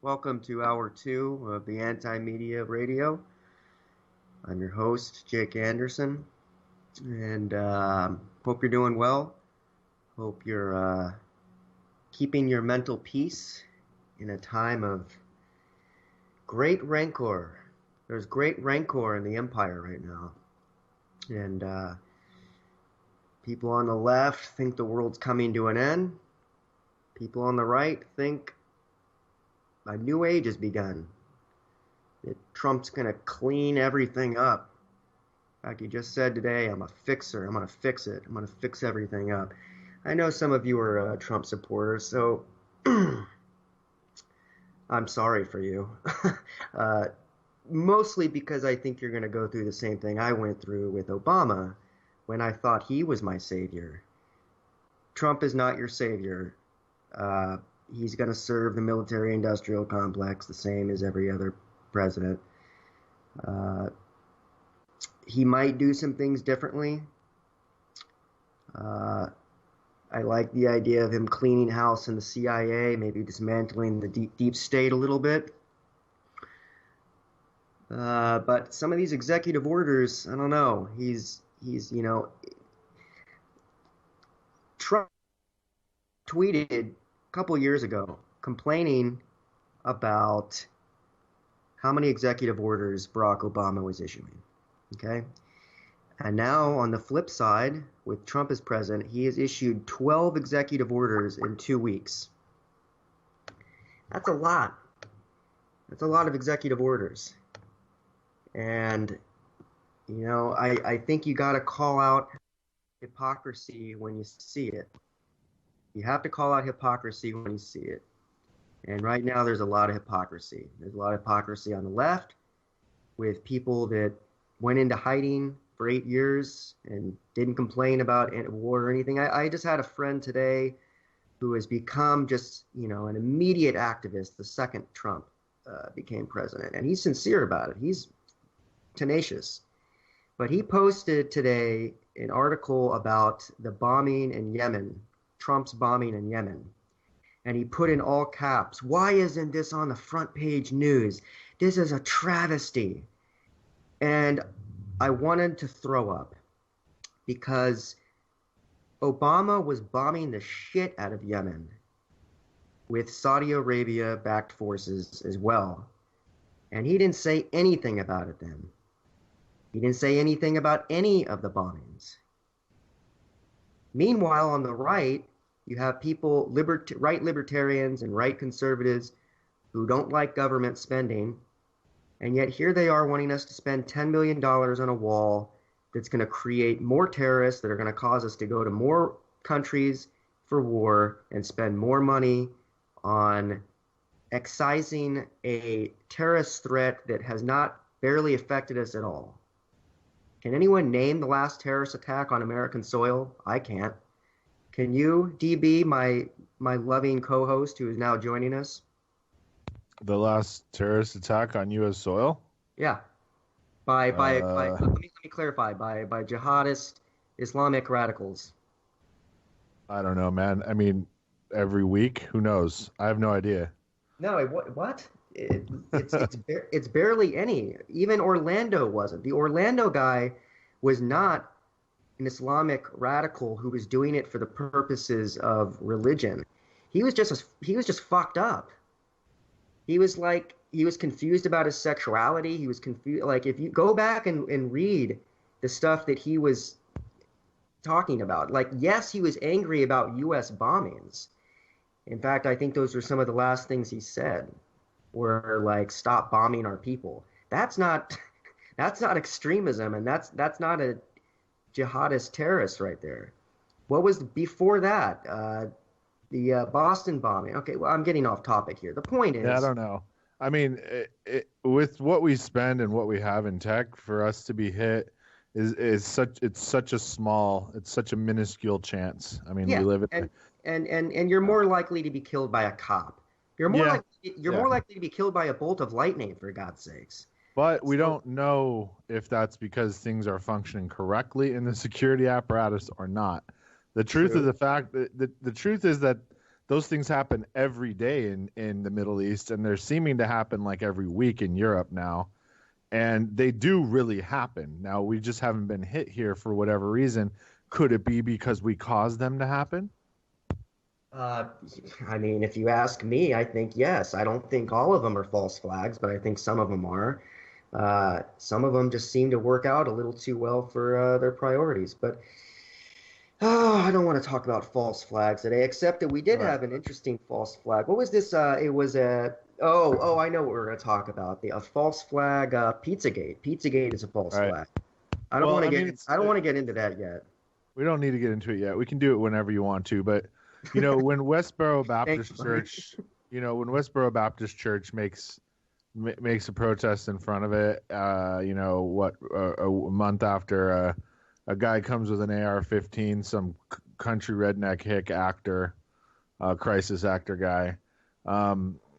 Welcome to Hour 2 of the Anti-Media Radio. I'm your host, Jake Anderson, and hope you're doing well. Hope you're keeping your mental peace in a time of great rancor. There's great rancor in the empire right now. And people on the left think the world's coming to an end. People on the right think a new age has begun. That Trump's going to clean everything up. In fact, he just said today, I'm a fixer. I'm going to fix it. I'm going to fix everything up. I know some of you are Trump supporters, so I'm sorry for you. Mostly because I think you're going to go through the same thing I went through with Obama when I thought he was my savior. Trump is not your savior. He's going to serve the military-industrial complex the same as every other president. He might do some things differently. I like the idea of him cleaning house in the CIA, maybe dismantling the deep state a little bit. But some of these executive orders, I don't know. Trump tweeted a couple years ago complaining about how many executive orders Barack Obama was issuing. Okay? And now on the flip side, with Trump as president, he has issued 12 executive orders in 2 weeks. That's a lot. That's a lot of executive orders. And, I think you got to call out hypocrisy when you see it. You have to call out hypocrisy when you see it. And right now there's a lot of hypocrisy. There's a lot of hypocrisy on the left with people that went into hiding for 8 years and didn't complain about war or anything. I just had a friend today who has become just, an immediate activist the second Trump became president. And he's sincere about it. He's tenacious. But he posted today an article about the bombing in Yemen, Trump's bombing in Yemen. And he put in all caps, "Why isn't this on the front page news? This is a travesty." And I wanted to throw up because Obama was bombing the shit out of Yemen with Saudi Arabia-backed forces as well. And he didn't say anything about it then. He didn't say anything about any of the bombings. Meanwhile, on the right, you have people, right libertarians and right conservatives who don't like government spending, and yet here they are wanting us to spend $10 million on a wall that's going to create more terrorists that are going to cause us to go to more countries for war and spend more money on excising a terrorist threat that has not barely affected us at all. Can anyone name the last terrorist attack on American soil? I can't. Can you, DB, my loving co-host who is now joining us? The last terrorist attack on U.S. soil? Yeah. Let me clarify. By jihadist Islamic radicals. I don't know, man. I mean, every week? Who knows? I have no idea. No, what? It's barely any. Even Orlando wasn't. The Orlando guy was not an Islamic radical who was doing it for the purposes of religion. He was just fucked up. He was confused about his sexuality. He was confused. Like, if you go back and read the stuff that he was talking about, like, yes, he was angry about U.S. bombings. In fact, I think those were some of the last things he said, were like, "Stop bombing our people." That's not extremism, and that's not a jihadist terrorist right there. What was before that? The Boston bombing. Okay, well, I'm getting off topic here. The point is, I don't know. I mean, with what we spend and what we have in tech, for us to be hit is such a minuscule chance. I mean, yeah, we live in and you're more likely to be killed by a cop. You're more likely to be killed by a bolt of lightning, for God's sakes. But we don't know if that's because things are functioning correctly in the security apparatus or not. The truth is the truth is that those things happen every day in the Middle East, and they're seeming to happen like every week in Europe now. And they do really happen. Now, we just haven't been hit here for whatever reason. Could it be because we caused them to happen? Uh, I mean, if you ask me, I think yes. I don't think all of them are false flags, but I think some of them are. Some of them just seem to work out a little too well for their priorities. But I don't want to talk about false flags today, except that we did All right. have an interesting false flag. What was this? It was a I know what we're going to talk about. A false flag, Pizzagate. Pizzagate is a false All right. flag. Well, I mean, I don't want to get into that yet. we don't need to get into it yet. We can do it whenever you want to. But, you know, when Westboro Thanks, Baptist Church, when Westboro Baptist Church makes a protest in front of it, a month after a guy comes with an AR-15, some country redneck hick actor, crisis actor guy.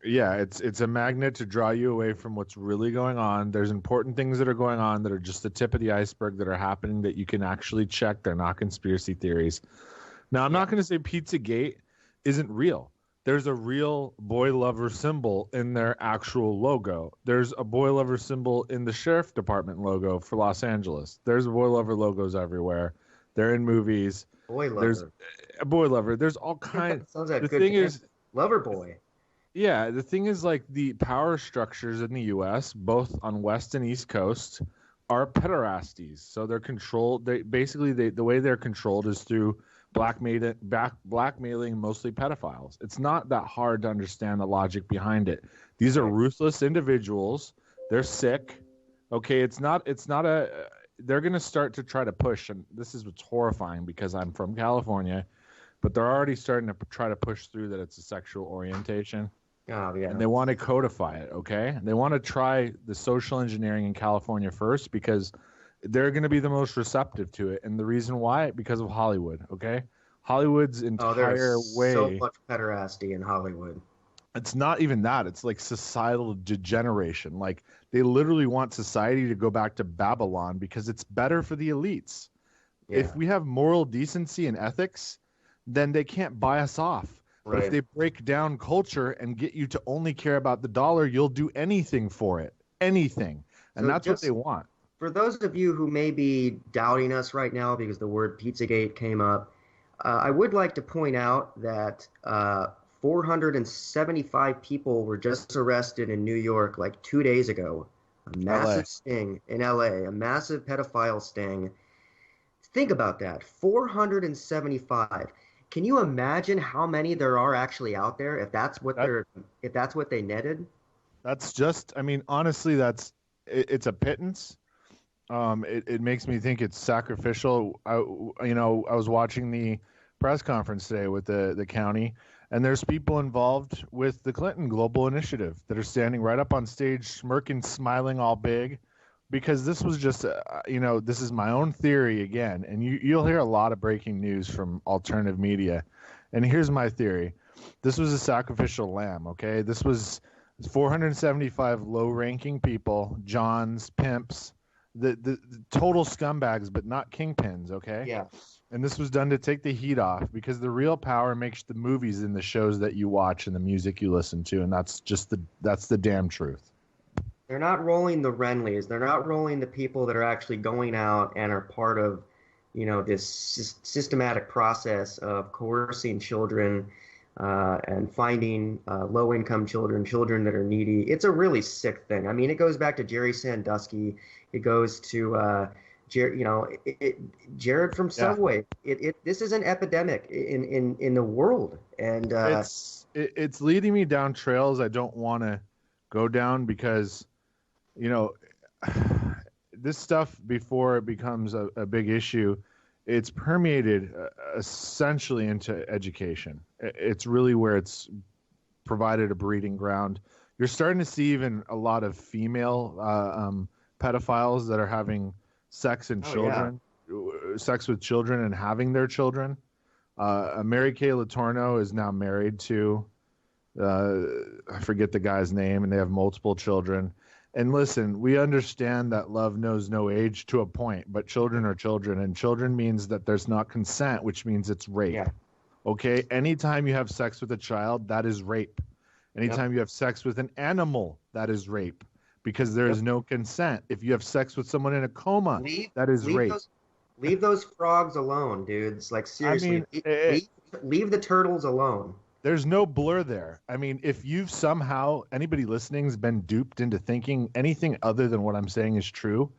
Yeah, it's a magnet to draw you away from what's really going on. There's important things that are going on that are just the tip of the iceberg that are happening that you can actually check. They're not conspiracy theories. Now, I'm not going to say Pizzagate isn't real. There's a real boy lover symbol in their actual logo. There's a boy lover symbol in the sheriff department logo for Los Angeles. There's boy lover logos everywhere. They're in movies. Boy lover. There's a boy lover. There's all kinds. Sounds like The a good thing band. is, Lover boy. yeah, the thing is, like, the power structures in the U.S., both on West and East Coast, are pederasties. So they're controlled. The way they're controlled is through blackmailing mostly pedophiles. It's not that hard to understand the logic behind it. These are ruthless individuals. They're sick. Okay, it's not a. They're going to start to try to push, and this is what's horrifying because I'm from California, but they're already starting to try to push through that it's a sexual orientation. Oh, yeah. And they want to codify it, okay? They want to try the social engineering in California first because they're going to be the most receptive to it. And the reason why? Because of Hollywood, okay? Hollywood's entire there's way. so much pederasty in Hollywood. It's not even that. It's like societal degeneration. Like, they literally want society to go back to Babylon because it's better for the elites. Yeah. If we have moral decency and ethics, then they can't buy us off. But if they break down culture and get you to only care about the dollar, you'll do anything for it. Anything. And So that's what they want. For those of you who may be doubting us right now because the word Pizzagate came up, I would like to point out that 475 people were just arrested in New York like 2 days ago. A massive sting in LA, a massive pedophile sting. Think about that, 475. Can you imagine how many there are actually out there if that's what they netted? That's just, I mean, honestly, it's a pittance. It makes me think it's sacrificial. I was watching the press conference today with the county, and there's people involved with the Clinton Global Initiative that are standing right up on stage, smirking, smiling all big, because this was just, this is my own theory again, and you'll hear a lot of breaking news from alternative media, and here's my theory. This was a sacrificial lamb, okay? This was 475 low-ranking people, Johns, pimps, the total scumbags, but not kingpins, okay? Yeah. And this was done to take the heat off because the real power makes the movies and the shows that you watch and the music you listen to, and that's the damn truth. They're not rolling the Renleys. They're not rolling the people that are actually going out and are part of, this systematic process of coercing children and finding low-income children that are needy. It's a really sick thing. I mean, it goes back to Jerry Sandusky. It goes to Jared from Subway. This is an epidemic in the world, and it's leading me down trails I don't want to go down because. This stuff, before it becomes a big issue, it's permeated essentially into education. It's really where it's provided a breeding ground. You're starting to see even a lot of female pedophiles that are having sex with children and having their children. Mary Kay Letourneau is now married to, I forget the guy's name, and they have multiple children. And listen, we understand that love knows no age to a point, but children are children, and children means that there's not consent, which means it's rape. Yeah. Okay? Anytime you have sex with a child, that is rape. Yep. Anytime you have sex with an animal, that is rape because there is Yep. no consent. If you have sex with someone in a coma, Leave that is leave rape. those leave those frogs alone, dudes. Like I seriously, mean, it, leave the turtles alone. there's no blur there. I mean, if you've somehow, anybody listening has been duped into thinking anything other than what I'm saying is true,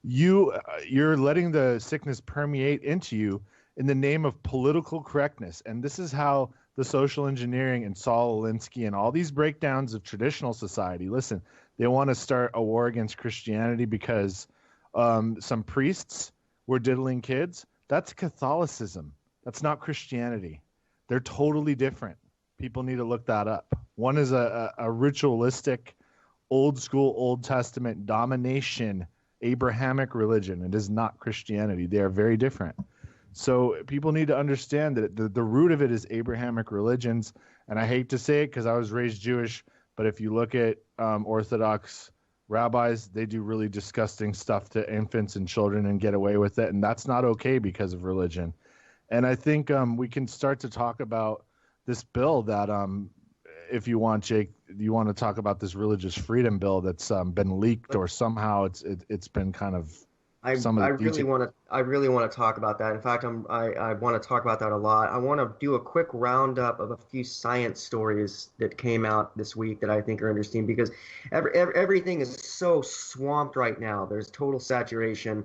you're letting the sickness permeate into you in the name of political correctness. And this is how the social engineering and Saul Alinsky and all these breakdowns of traditional society, listen, they want to start a war against Christianity because some priests were diddling kids. That's Catholicism. That's not Christianity. They're totally different. People need to look that up. One is a ritualistic, old school, Old Testament domination, Abrahamic religion. It is not Christianity. They are very different. So people need to understand that the root of it is Abrahamic religions. And I hate to say it because I was raised Jewish, but if you look at Orthodox rabbis, they do really disgusting stuff to infants and children and get away with it. And that's not okay because of religion. And I think we can start to talk about this bill that, if you want, Jake, you want to talk about this religious freedom bill that's been leaked or somehow it's been kind of some of I the really details. want to talk about that. In fact, I want to talk about that a lot. I want to do a quick roundup of a few science stories that came out this week that I think are interesting because everything is so swamped right now. There's total saturation.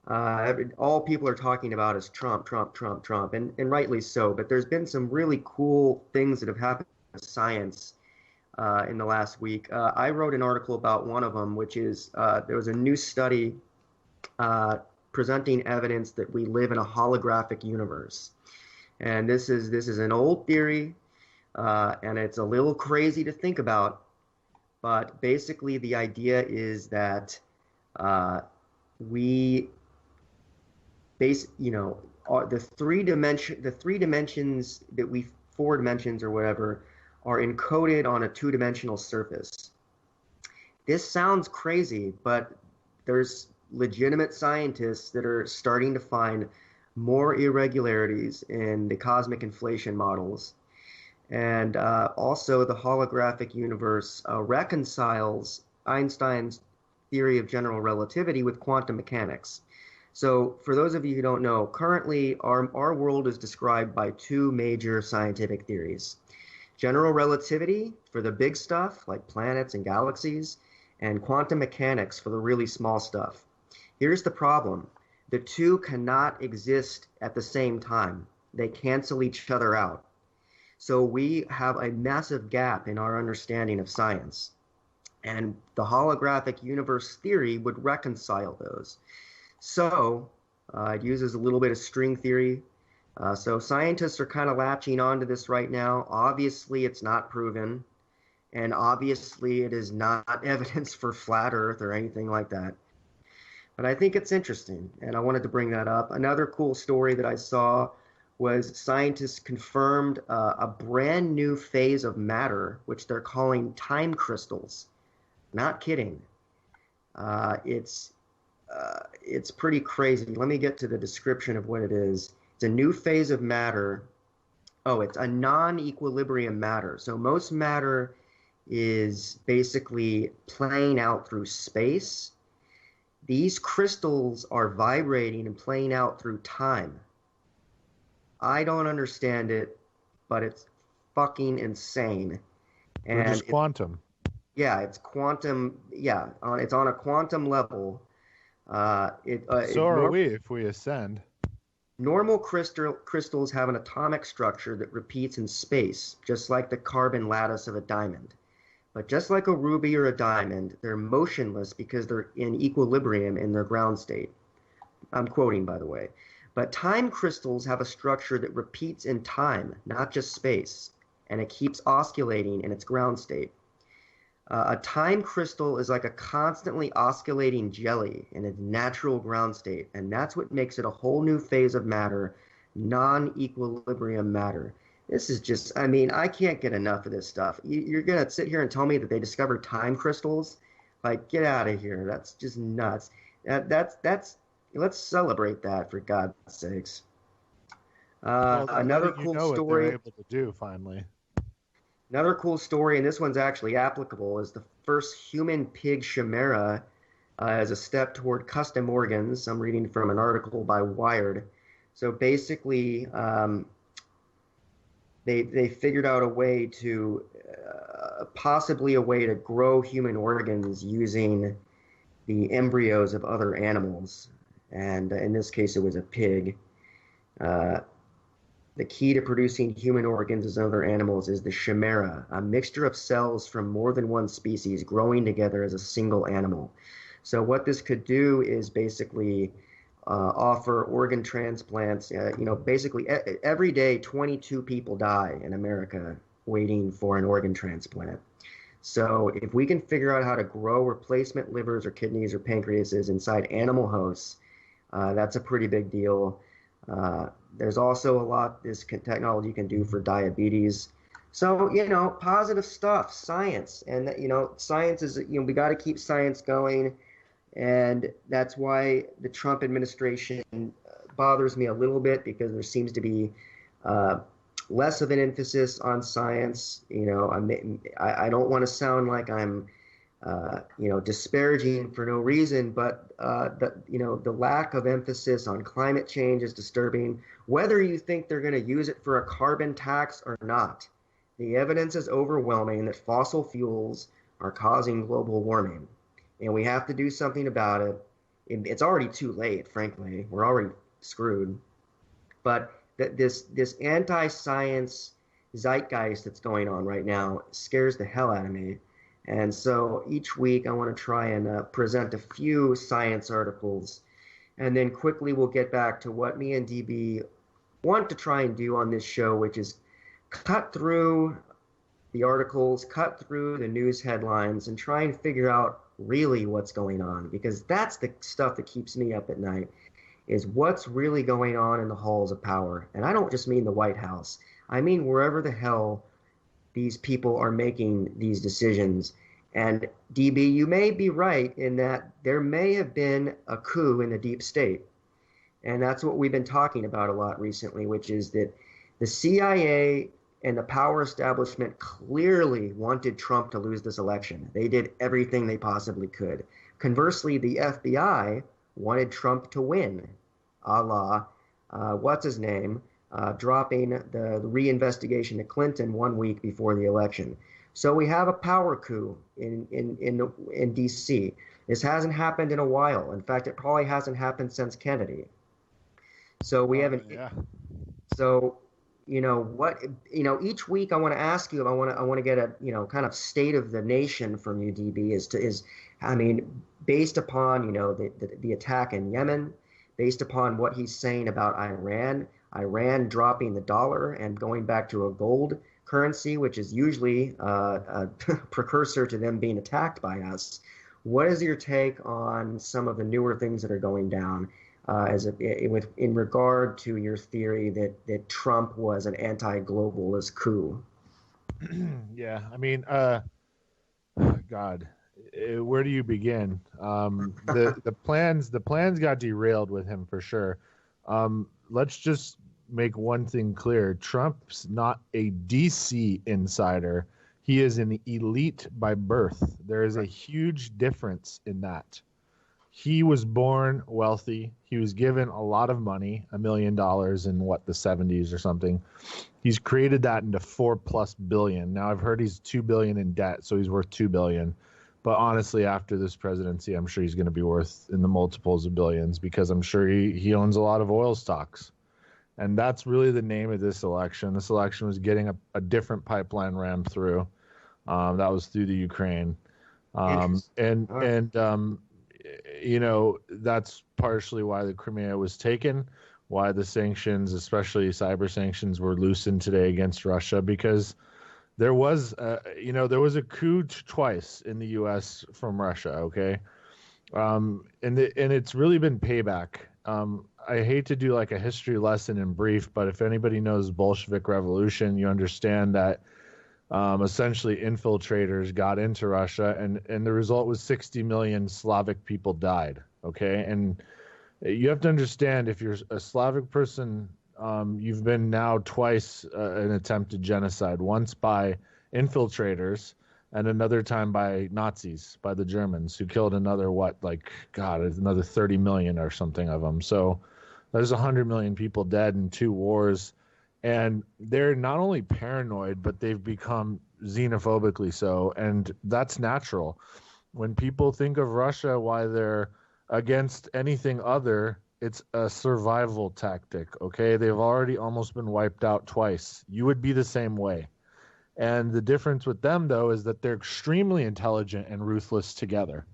All people are talking about is Trump, Trump, Trump, Trump, and rightly so. But there's been some really cool things that have happened in science in the last week. I wrote an article about one of them, which is there was a new study uh, presenting evidence that we live in a holographic universe. And this is an old theory, and it's a little crazy to think about. But basically, the idea is that uh, we the three dimensions that we four dimensions or whatever are encoded on a two-dimensional surface. This sounds crazy, but there's legitimate scientists that are starting to find more irregularities in the cosmic inflation models. And also, the holographic universe reconciles Einstein's theory of general relativity with quantum mechanics. So, for those of you who don't know, currently our world is described by two major scientific theories: general relativity for the big stuff like planets and galaxies, and quantum mechanics for the really small stuff. Here's the problem: the two cannot exist at the same time, they cancel each other out. So, we have a massive gap in our understanding of science. And the holographic universe theory would reconcile those. So it uses a little bit of string theory. So scientists are kind of latching onto this right now. Obviously, it's not proven, and obviously, it is not evidence for flat Earth or anything like that. But I think it's interesting, and I wanted to bring that up. Another cool story that I saw was scientists confirmed a brand new phase of matter, which they're calling time crystals. Not kidding. It's it's pretty crazy. Let me get to the description of what it is. It's a new phase of matter. Oh, it's a non-equilibrium matter. So most matter is basically playing out through space. These crystals are vibrating and playing out through time. I don't understand it, but it's fucking insane. We're And just quantum. yeah, it's quantum. Yeah, it's on a quantum level. So are we if we ascend. Normal crystals have an atomic structure that repeats in space, just like the carbon lattice of a diamond. But just like a ruby or a diamond, they're motionless because they're in equilibrium in their ground state. I'm quoting, by the way. But time crystals have a structure that repeats in time, not just space, and it keeps oscillating in its ground state. A time crystal is like a constantly oscillating jelly in its natural ground state, and that's what makes it a whole new phase of matter, non-equilibrium matter. This is just, I mean, I can't get enough of this stuff. You're going to sit here and tell me that they discovered time crystals? Like, get out of here. That's just nuts. Let's celebrate that for God's sakes. Well, they're Another letting you cool know what they're story. able to do finally. Another cool story, and this one's actually applicable, is the first human pig chimera as a step toward custom organs. I'm reading from an article by Wired. So basically, they figured out a way to possibly a way to grow human organs using the embryos of other animals, and in this case, it was a pig. Uh, the key to producing human organs as other animals is the chimera, a mixture of cells from more than one species growing together as a single animal. So what this could do is basically offer organ transplants. Basically every day 22 people die in America waiting for an organ transplant. So if we can figure out how to grow replacement livers or kidneys or pancreases inside animal hosts, that's a pretty big deal. There's also a lot this technology can do for diabetes. So, positive stuff, science. And, science is, we got to keep science going. And that's why the Trump administration bothers me a little bit, because there seems to be less of an emphasis on science. I don't want to sound like I'm disparaging for no reason, but the lack of emphasis on climate change is disturbing. Whether you think they're going to use it for a carbon tax or not, the evidence is overwhelming that fossil fuels are causing global warming, and we have to do something about it. It's already too late, frankly. We're already screwed. But this anti-science zeitgeist that's going on right now scares the hell out of me. And so each week I want to try and present a few science articles, and then quickly we'll get back to what me and DB want to try and do on this show, which is cut through the articles, cut through the news headlines, and try and figure out really what's going on, because that's the stuff that keeps me up at night, is what's really going on in the halls of power. And I don't just mean the White House. I mean wherever the hell these people are making these decisions. And DB, you may be right in that there may have been a coup in the deep state. And that's what we've been talking about a lot recently, which is that the CIA and the power establishment clearly wanted Trump to lose this election. They did everything they possibly could. Conversely, the FBI wanted Trump to win, a la, what's his name, dropping the reinvestigation of Clinton 1 week before the election. So we have a power coup in D.C. This hasn't happened in a while. In fact, it probably hasn't happened since Kennedy. So we haven't. Yeah. So each week I want to ask you. I want to get a kind of state of the nation from you, DB. Based upon the attack in Yemen, based upon what he's saying about Iran dropping the dollar and going back to a gold currency, which is usually a precursor to them being attacked by us. What is your take on some of the newer things that are going down in regard to your theory that Trump was an anti-globalist coup? Yeah, God, where do you begin? The plans got derailed with him for sure. Let's just make one thing clear. Trump's not a DC insider. He is an elite by birth. There is a huge difference in that. He was born wealthy. He was given a lot of money, $1 million in the 70s or something. He's created that into $4+ billion. Now I've heard he's $2 billion in debt, so he's worth $2 billion. But honestly, after this presidency, I'm sure he's going to be worth in the multiples of billions, because I'm sure he owns a lot of oil stocks. And that's really the name of this election. This election was getting a different pipeline rammed through. That was through the Ukraine. That's partially why the Crimea was taken, why the sanctions, especially cyber sanctions, were loosened today against Russia, because there was a coup twice in the U.S. from Russia. Okay, and it's really been payback. I hate to do like a history lesson in brief, but if anybody knows Bolshevik Revolution, you understand that essentially infiltrators got into Russia, and the result was 60 million Slavic people died. Okay, and you have to understand, if you're a Slavic person you've been now twice an attempted genocide, once by infiltrators and another time by Nazis, by the Germans, who killed another, another 30 million or something of them. So there's 100 million people dead in 2 wars. And they're not only paranoid, but they've become xenophobically so. And that's natural. When people think of Russia, why they're against anything other, it's a survival tactic, okay? They've already almost been wiped out twice. You would be the same way. And the difference with them, though, is that they're extremely intelligent and ruthless together.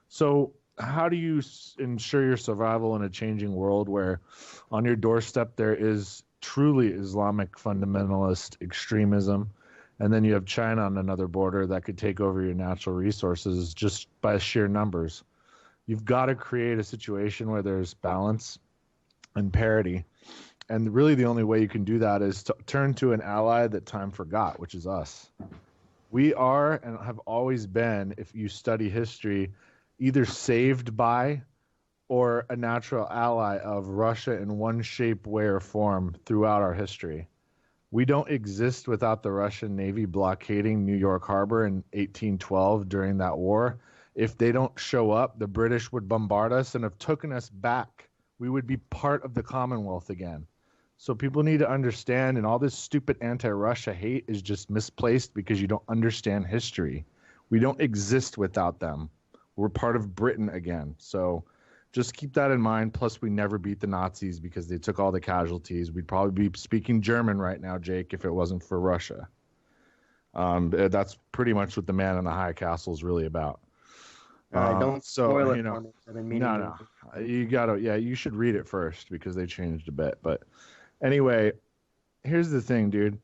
So how do you ensure your survival in a changing world where on your doorstep there is truly Islamic fundamentalist extremism, and then you have China on another border that could take over your natural resources just by sheer numbers? You've got to create a situation where there's balance and parity. And really the only way you can do that is to turn to an ally that time forgot, which is us. We are and have always been, if you study history, either saved by or a natural ally of Russia in one shape, way, or form throughout our history. We don't exist without the Russian Navy blockading New York Harbor in 1812 during that war. If they don't show up, the British would bombard us and have taken us back. We would be part of the Commonwealth again. So people need to understand, and all this stupid anti-Russia hate is just misplaced because you don't understand history. We don't exist without them. We're part of Britain again. So just keep that in mind. Plus, we never beat the Nazis because they took all the casualties. We'd probably be speaking German right now, Jake, if it wasn't for Russia. That's pretty much what the Man in the High Castle is really about. Don't spoil it for me. No. You gotta, you should read it first because they changed a bit. But anyway, here's the thing, dude.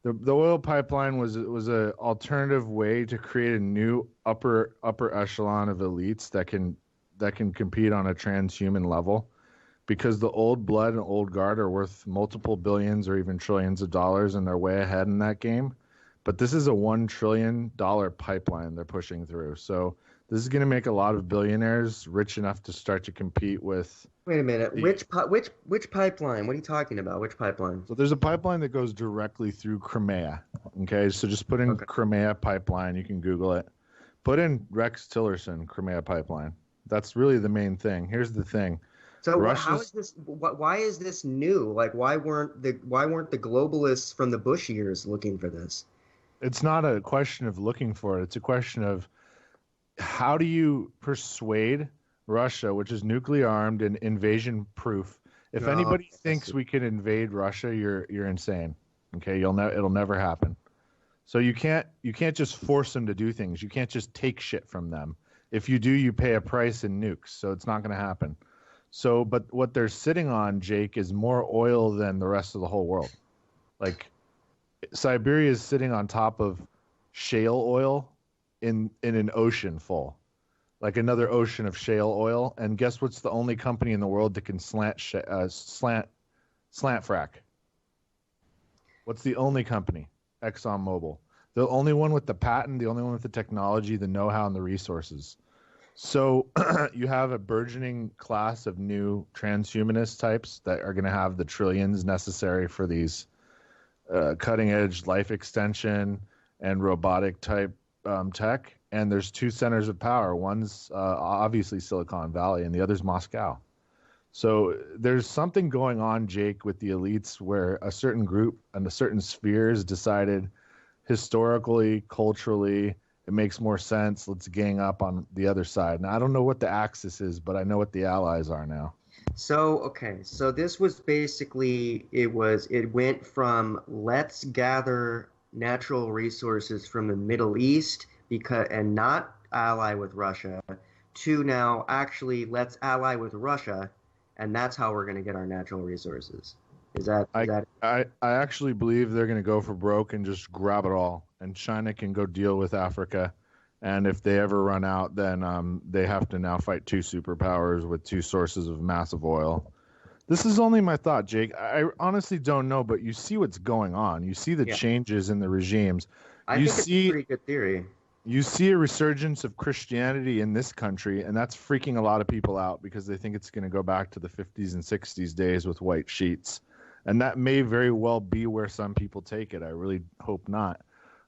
The oil pipeline was a alternative way to create a new upper echelon of elites that can compete on a transhuman level, because the old blood and old guard are worth multiple billions or even trillions of dollars, and they're way ahead in that game. But this is a $1 trillion pipeline they're pushing through. So this is going to make a lot of billionaires rich enough to start to compete with. Wait a minute. Which pipeline? What are you talking about? Which pipeline? So there's a pipeline that goes directly through Crimea. Okay, so just put in Crimea pipeline. You can Google it. Put in Rex Tillerson Crimea pipeline. That's really the main thing. Here's the thing. So how is this? Why is this new? Like, why weren't the globalists from the Bush years looking for this? It's not a question of looking for it. It's a question of how do you persuade Russia, which is nuclear armed and invasion proof. If anybody thinks we can invade Russia, you're insane. Okay, it'll never happen. So you can't just force them to do things. You can't just take shit from them. If you do, you pay a price in nukes. So it's not going to happen. So, but what they're sitting on, Jake, is more oil than the rest of the whole world. Like, Siberia is sitting on top of shale oil in an ocean full, like another ocean of shale oil. And guess what's the only company in the world that can slant frack? What's the only company? ExxonMobil. The only one with the patent, the only one with the technology, the know-how, and the resources. So you have a burgeoning class of new transhumanist types that are going to have the trillions necessary for these cutting-edge life extension and robotic type tech. And there's 2 centers of power. One's obviously Silicon Valley, and the other's Moscow. So there's something going on, Jake, with the elites where a certain group and a certain spheres decided historically, culturally, it makes more sense. Let's gang up on the other side. Now, I don't know what the axis is, but I know what the allies are now. So this was basically, it went from let's gather natural resources from the Middle East and not ally with Russia, to now actually let's ally with Russia, and that's how we're going to get our natural resources. I actually believe they're going to go for broke and just grab it all, and China can go deal with Africa. And if they ever run out, then they have to now fight 2 superpowers with 2 sources of massive oil. This is only my thought, Jake. I honestly don't know, but you see what's going on. You see the changes in the regimes. I think it's a pretty good theory. You see a resurgence of Christianity in this country, and that's freaking a lot of people out because they think it's going to go back to the 50s and 60s days with white sheets. And that may very well be where some people take it. I really hope not.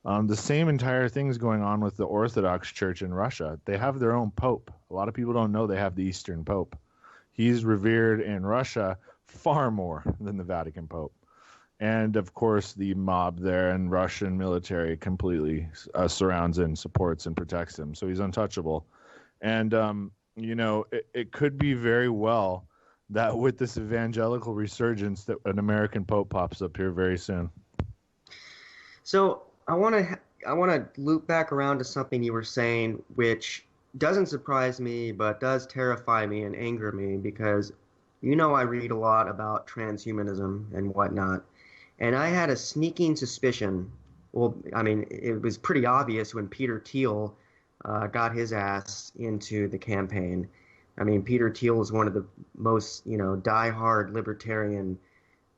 The same entire thing's going on with the Orthodox Church in Russia. They have their own pope. A lot of people don't know they have the Eastern Pope. He's revered in Russia far more than the Vatican Pope. And of course, the mob there and Russian military completely surrounds and supports and protects him. So he's untouchable. And, it could be very well that with this evangelical resurgence that an American Pope pops up here very soon. So I want to loop back around to something you were saying, which doesn't surprise me, but does terrify me and anger me because, I read a lot about transhumanism and whatnot. And I had a sneaking suspicion. Well, I mean, it was pretty obvious when Peter Thiel got his ass into the campaign. I mean, Peter Thiel is one of the most, diehard libertarian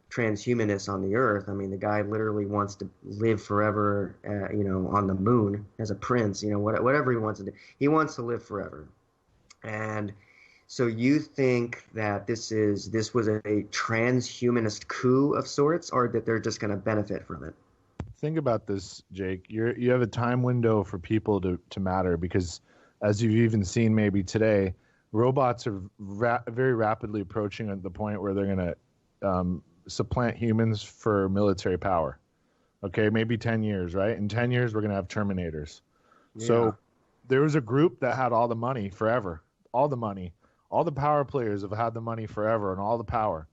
transhumanists on the earth. I mean, the guy literally wants to live forever, on the moon as a prince, whatever he wants to do. He wants to live forever. And so you think that this was a transhumanist coup of sorts, or that they're just going to benefit from it? Think about this, Jake. You have a time window for people to matter because, as you've even seen maybe today, robots are very rapidly approaching at the point where they're going to supplant humans for military power. Okay, maybe 10 years, right? In 10 years, we're going to have Terminators. Yeah. So there was a group that had all the money forever, all the money. All the power players have had the money forever and all the power.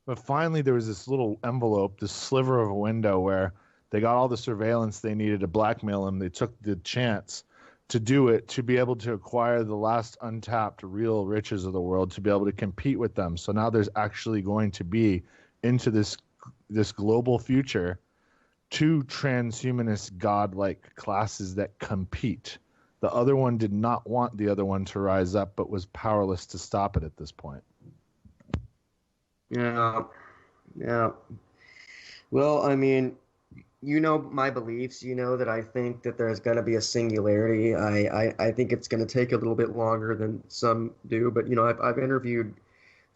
But finally, there was this little envelope, this sliver of a window where they got all the surveillance they needed to blackmail him. They took the chance to do it, to be able to acquire the last untapped real riches of the world, to be able to compete with them. So now there's actually going to be, into this global future, two transhumanist godlike classes that compete. The other one did not want the other one to rise up, but was powerless to stop it at this point. Yeah. Well, I mean, my beliefs, that I think that there's going to be a singularity. I think it's going to take a little bit longer than some do, but, I've interviewed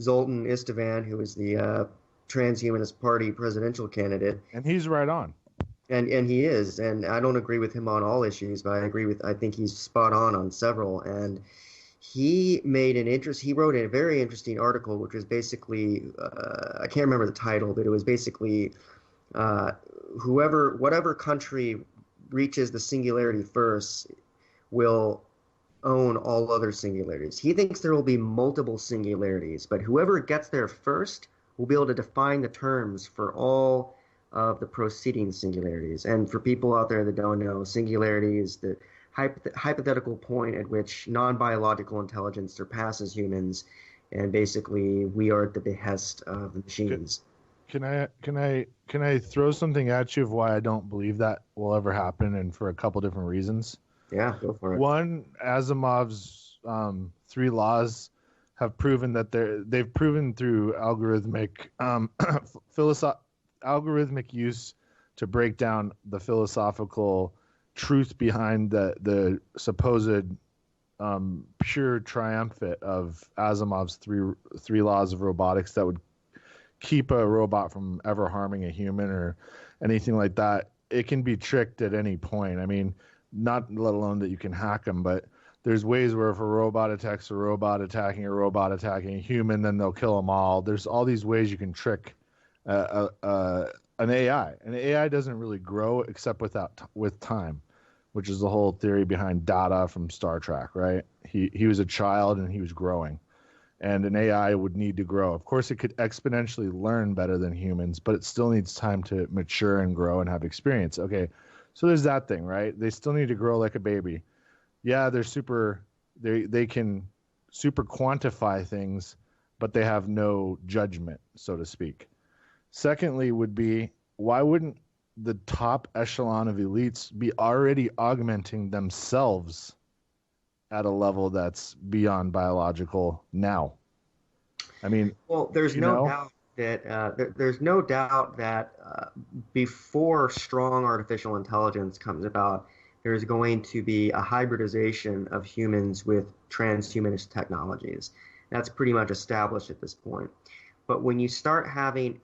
Zoltan Istvan, who is the Transhumanist Party presidential candidate. And he's right on. And he is, and I don't agree with him on all issues, but I think he's spot on several. And he wrote a very interesting article, which was basically, I can't remember the title, but it was basically, whatever country reaches the singularity first will own all other singularities. He thinks there will be multiple singularities, but whoever gets there first will be able to define the terms for all of the proceeding singularities. And for people out there that don't know, singularity is the hypothetical point at which non-biological intelligence surpasses humans, and basically we are at the behest of the machines. Can I throw something at you of why I don't believe that will ever happen, and for a couple different reasons? Yeah, go for it. One, Asimov's 3 laws have proven that they've proven through algorithmic algorithmic use to break down the philosophical truth behind the supposed pure triumvirate of Asimov's three laws of robotics that would keep a robot from ever harming a human or anything like that. It can be tricked at any point. I mean, not let alone that you can hack them, but there's ways where if a robot attacks a robot attacking a human, then they'll kill them all. There's all these ways you can trick an AI. An AI doesn't really grow except with time, which is the whole theory behind Data from Star Trek, right? He was a child and he was growing, and an AI would need to grow. Of course, it could exponentially learn better than humans, but it still needs time to mature and grow and have experience. Okay, so there's that thing, right? They still need to grow like a baby. Yeah, they can super quantify things, but they have no judgment, so to speak. Secondly would be, why wouldn't the top echelon of elites be already augmenting themselves at a level that's beyond biological now? I mean, well, there's no doubt that before strong artificial intelligence comes about, there's going to be a hybridization of humans with transhumanist technologies. That's pretty much established at this point. But when you start having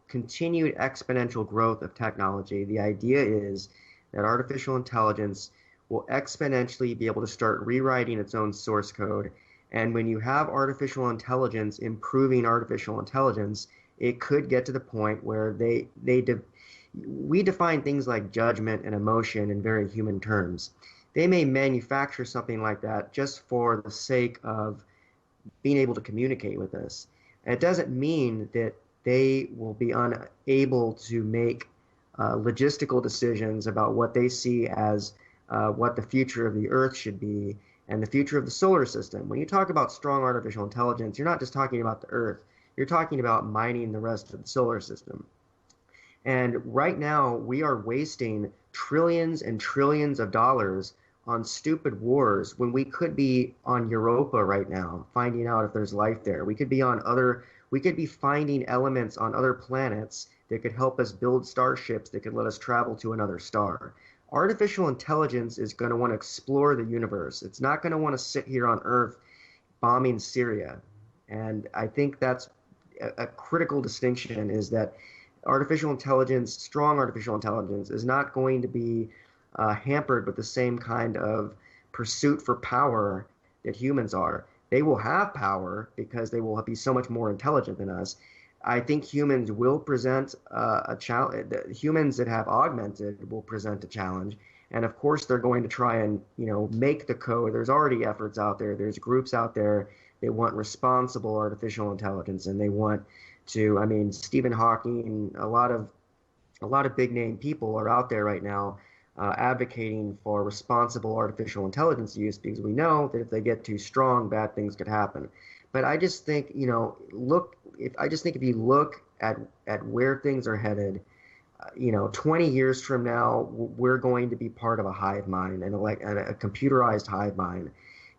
continued exponential growth of technology, the idea is that artificial intelligence will exponentially be able to start rewriting its own source code. And when you have artificial intelligence improving artificial intelligence, it could get to the point where we define things like judgment and emotion in very human terms. They may manufacture something like that just for the sake of being able to communicate with us. And it doesn't mean that they will be unable to make logistical decisions about what they see as what the future of the Earth should be and the future of the solar system. When you talk about strong artificial intelligence, you're not just talking about the Earth, you're talking about mining the rest of the solar system. And right now, we are wasting trillions and trillions of dollars on stupid wars when we could be on Europa right now, finding out if there's life there. We could be finding elements on other planets that could help us build starships that could let us travel to another star. Artificial intelligence is going to want to explore the universe. It's not going to want to sit here on Earth bombing Syria. And I think that's a critical distinction, is that strong artificial intelligence, is not going to be hampered with the same kind of pursuit for power that humans are. They will have power because they will be so much more intelligent than us. I think humans will present a challenge. Humans that have augmented will present a challenge, and of course they're going to try and make the code. There's already efforts out there. There's groups out there that want responsible artificial intelligence, and they want to. I mean, Stephen Hawking, a lot of big name people are out there right now advocating for responsible artificial intelligence use, because we know that if they get too strong, bad things could happen. But I just think, if you look at where things are headed, 20 years from now, we're going to be part of a hive mind, and a computerized hive mind.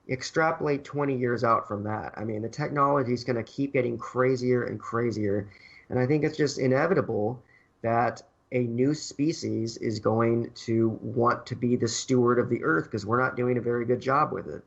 Extrapolate 20 years out from that. I mean, the technology is going to keep getting crazier and crazier, and I think it's just inevitable that a new species is going to want to be the steward of the Earth, because we're not doing a very good job with it.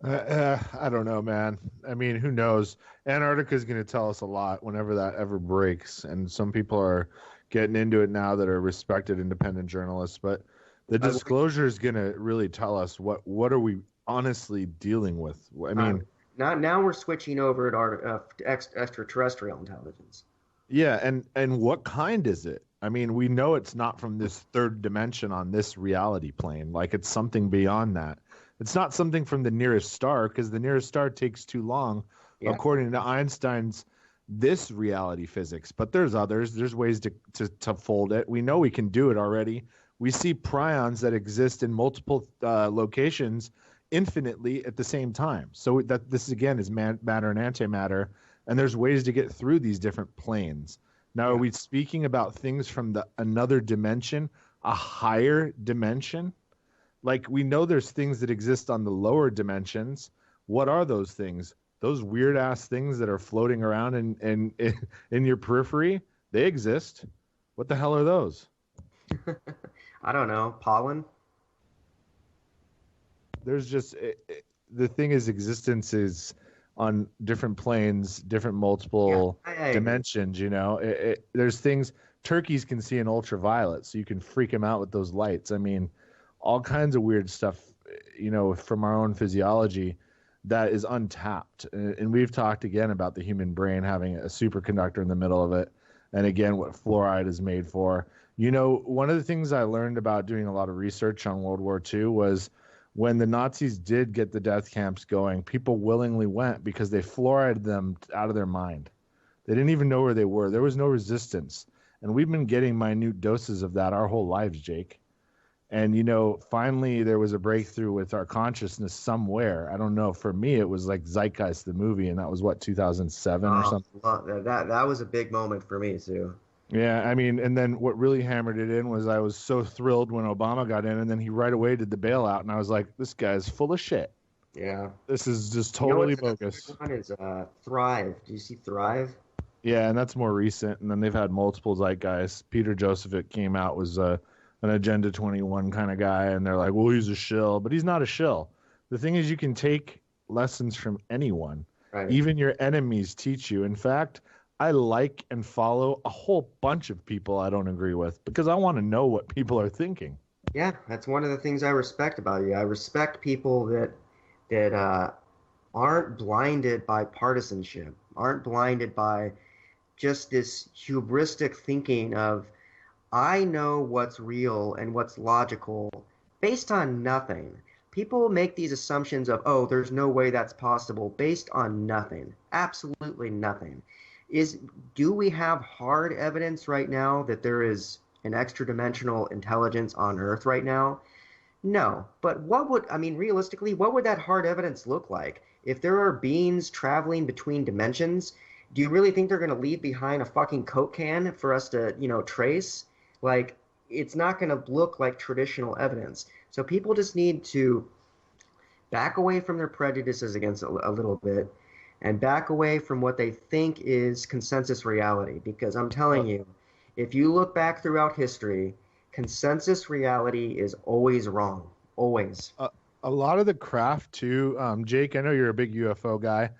I don't know, man. I mean, who knows? Antarctica is going to tell us a lot whenever that ever breaks, and some people are getting into it now that are respected independent journalists. But the disclosure is going to really tell us what are we honestly dealing with. I mean, now we're switching over to extraterrestrial intelligence. Yeah, and what kind is it? I mean, we know it's not from this third dimension on this reality plane. Like, it's something beyond that. It's not something from the nearest star, because the nearest star takes too long, according to Einstein's this reality physics. But there's others. There's ways to fold it. We know we can do it already. We see prions that exist in multiple locations infinitely at the same time. So that this, again, is matter and antimatter. And there's ways to get through these different planes. Now, are we speaking about things from another dimension, a higher dimension? Like, we know there's things that exist on the lower dimensions. What are those things? Those weird-ass things that are floating around in your periphery? They exist. What the hell are those? I don't know. Pollen? There's just... the thing is, existence is on different planes, different multiple dimensions, there's things. Turkeys can see in ultraviolet, so you can freak them out with those lights. I mean, all kinds of weird stuff, from our own physiology that is untapped. And we've talked again about the human brain having a superconductor in the middle of it. And again, what fluoride is made for. One of the things I learned about doing a lot of research on World War II was, when the Nazis did get the death camps going, people willingly went because they fluoridated them out of their mind. They didn't even know where they were. There was no resistance. And we've been getting minute doses of that our whole lives, Jake. And, finally there was a breakthrough with our consciousness somewhere. I don't know. For me, it was like Zeitgeist, the movie, and that was, 2007 or something? That was a big moment for me, too. Yeah, I mean, and then what really hammered it in was I was so thrilled when Obama got in, and then he right away did the bailout, and I was like, this guy's full of shit. Yeah. This is just totally bogus. One is Thrive. Do you see Thrive? Yeah, and that's more recent, and then they've had multiple zeitgeists. Peter Joseph came out, was an Agenda 21 kind of guy, and they're like, well, he's a shill, but he's not a shill. The thing is, you can take lessons from anyone. Right. Even your enemies teach you. In fact, I like and follow a whole bunch of people I don't agree with because I want to know what people are thinking. Yeah, that's one of the things I respect about you. I respect people that aren't blinded by partisanship, aren't blinded by just this hubristic thinking of I know what's real and what's logical based on nothing. People make these assumptions of, oh, there's no way that's possible based on nothing. Absolutely nothing. Is do we have hard evidence right now that there is an extra dimensional intelligence on Earth right now? No. But I mean, realistically, what would that hard evidence look like? If there are beings traveling between dimensions, do you really think they're going to leave behind a fucking Coke can for us to, trace? Like, it's not going to look like traditional evidence. So people just need to back away from their prejudices against a little bit and back away from what they think is consensus reality. Because I'm telling you, if you look back throughout history, consensus reality is always wrong. Always. A lot of the craft too, Jake. I know you're a big UFO guy.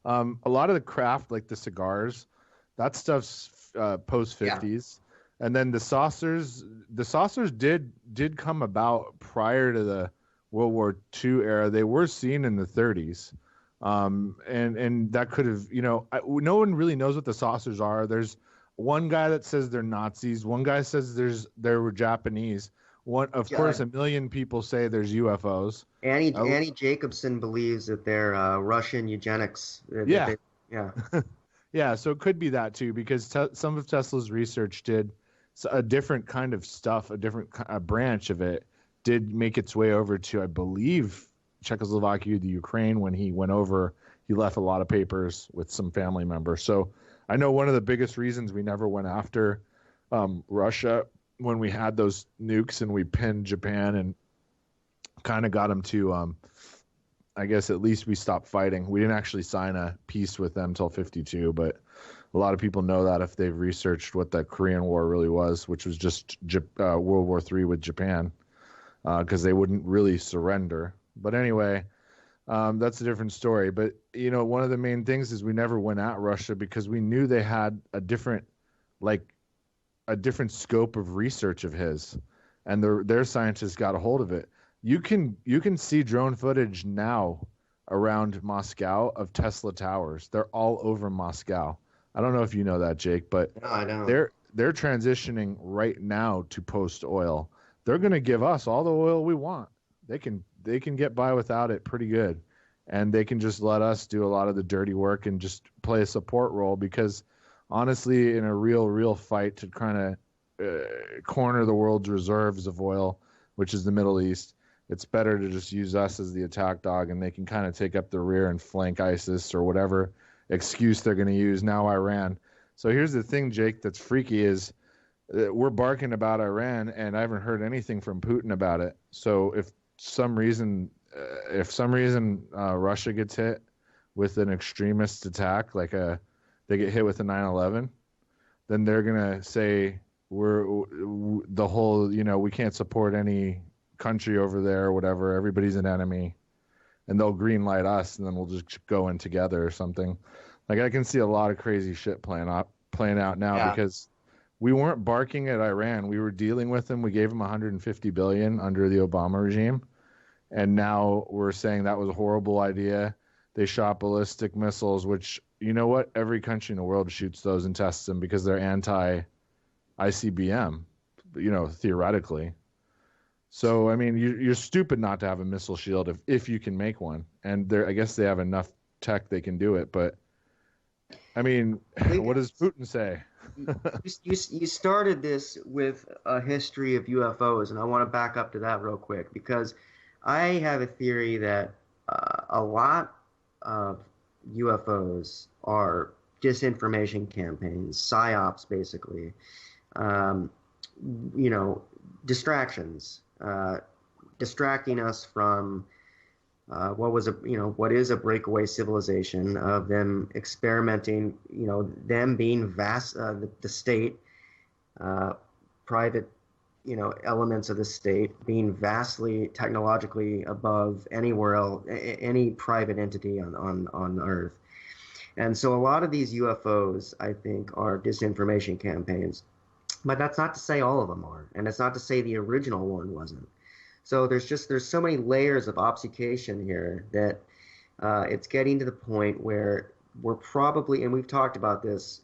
A lot of the craft, like the cigars, that stuff's post '50s, and then the saucers. The saucers did come about prior to the World War II era. They were seen in the '30s, and that could have, no one really knows what the saucers are. There's one guy that says they're Nazis. One guy says they were Japanese. Of course, a million people say there's UFOs. Annie Jacobson believes that they're Russian eugenics. Yeah. Yeah. Yeah, so it could be that too, because some of Tesla's research did a different kind of stuff, a different branch of it did make its way over to, I believe, Czechoslovakia, the Ukraine. When he went over, he left a lot of papers with some family members. So I know one of the biggest reasons we never went after Russia when we had those nukes and we pinned Japan and kind of got them to, I guess at least we stopped fighting. We didn't actually sign a peace with them till 52, but a lot of people know that if they've researched what the Korean War really was, which was just World War III with Japan, because they wouldn't really surrender. But anyway, that's a different story. But, one of the main things is we never went at Russia because we knew they had a different scope of research of his, and their scientists got a hold of it. You can see drone footage now around Moscow of Tesla towers. They're all over Moscow. I don't know if you know that, Jake, but no, I don't. They're transitioning right now to post oil. They're going to give us all the oil we want. They can get by without it pretty good, and they can just let us do a lot of the dirty work and just play a support role, because honestly, in a real fight to kind of corner the world's reserves of oil, which is the Middle East, it's better to just use us as the attack dog, and they can kind of take up the rear and flank ISIS or whatever excuse they're going to use. Now Iran. So here's the thing, Jake, that's freaky is we're barking about Iran, and I haven't heard anything from Putin about it. So if some reason Russia gets hit with an extremist attack, like they get hit with a 9/11, then they're going to say the whole, we can't support any country over there or whatever. Everybody's an enemy, and they'll green light us, and then we'll just go in together or something. Like, I can see a lot of crazy shit playing out now because we weren't barking at Iran. We were dealing with them. We gave them $150 billion under the Obama regime, and now we're saying that was a horrible idea. They shot ballistic missiles, which, you know what? Every country in the world shoots those and tests them because they're anti-ICBM, theoretically. So, I mean, you're stupid not to have a missile shield if you can make one. And I guess they have enough tech they can do it. But, I mean, what does Putin say? You started this with a history of UFOs, and I want to back up to that real quick, because I have a theory that a lot of UFOs are disinformation campaigns, psyops, basically. Distractions. Distracting us from what is a breakaway civilization, of them experimenting, them being vast, the state, private elements of the state, being vastly technologically above anywhere else, any private entity on Earth. And so a lot of these UFOs, I think, are disinformation campaigns. But that's not to say all of them are, and it's not to say the original one wasn't. So there's so many layers of obfuscation here that it's getting to the point where we're probably, and we've talked about this,